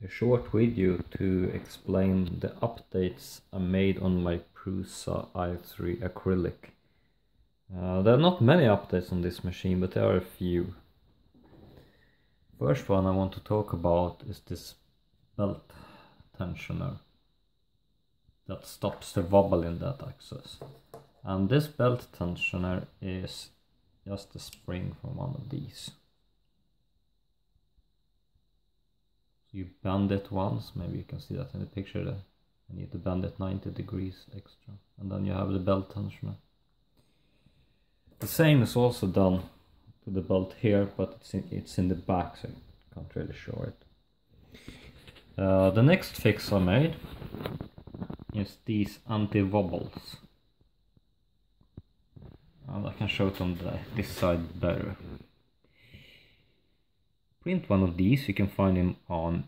a short video to explain the updates I made on my Prusa I3 Acrylic. There are not many updates on this machine, but there are a few. First one I want to talk about is this belt tensioner that stops the wobble in that axis. And this belt tensioner is just a spring from one of these. You bend it once, maybe you can see that in the picture there. You need to bend it 90 degrees extra, and then you have the belt tensioner. The same is also done to the belt here, but it's in the back, so you can't really show it. The next fix I made is these AntiWobblers. And I can show it on this side better. Print one of these, you can find them on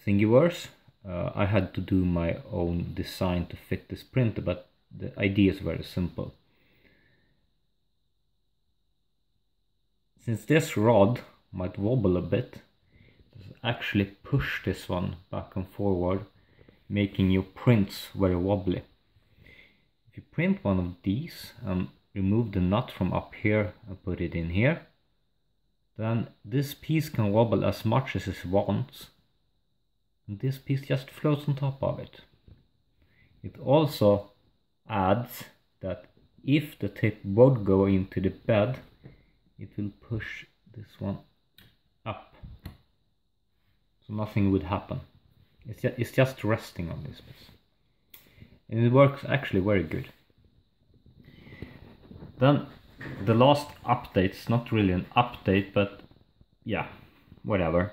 thingiverse. I had to do my own design to fit this printer, but the idea is very simple. Since this rod might wobble a bit, actually push this one back and forward, making your prints very wobbly. If you print one of these and remove the nut from up here and put it in here, then this piece can wobble as much as it wants, and this piece just floats on top of it. It also adds that if the tip would go into the bed, it will push this one up, so nothing would happen. It's just resting on this piece, and it works actually very good. Then the last update is not really an update, but yeah, whatever.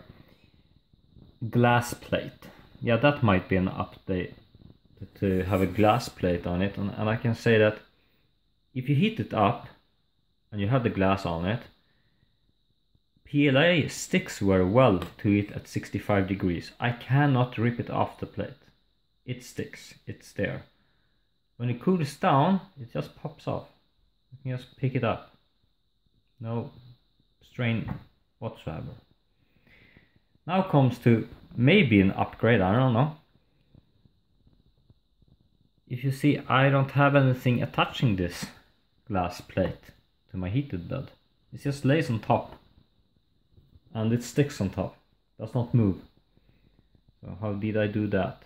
Glass plate. Yeah, that might be an update, to have a glass plate on it, and I can say that if you heat it up and you have the glass on it, PLA sticks very well to it at 65 degrees. I cannot rip it off the plate. It sticks, it's there. When it cools down, it just pops off. You can just pick it up. No strain whatsoever. Now comes to maybe an upgrade, I don't know. If you see, I don't have anything attaching this glass plate to my heated bed. It just lays on top, and it sticks on top, does not move. So how did I do that?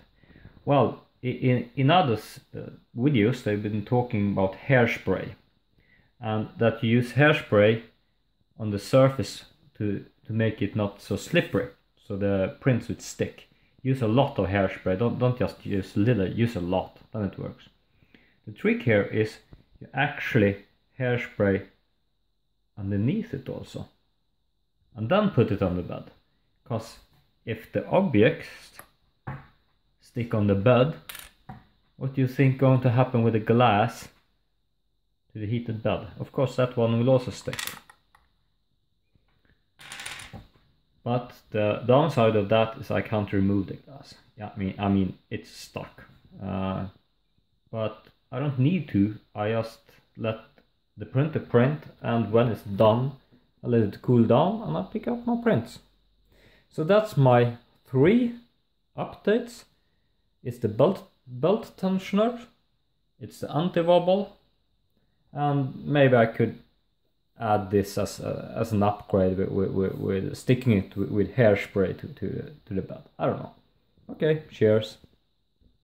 Well, in other videos they've been talking about hairspray, and that you use hairspray on the surface to make it not so slippery, so the prints would stick. Use a lot of hairspray, don't just use little, use a lot, then it works. The trick here is you actually hairspray underneath it also, and then put it on the bed, because if the objects stick on the bed, what do you think going to happen with the glass to the heated bed? Of course that one will also stick. But the downside of that is I can't remove the glass. Yeah, I mean it's stuck. But I don't need to. I just let the printer print, and when it's done, I let it cool down and I pick up my prints. So that's my 3 updates. It's the belt tensioner, it's the anti-wobble, and maybe I could add this as an upgrade with sticking it with hairspray to the bed. I don't know. Okay, cheers.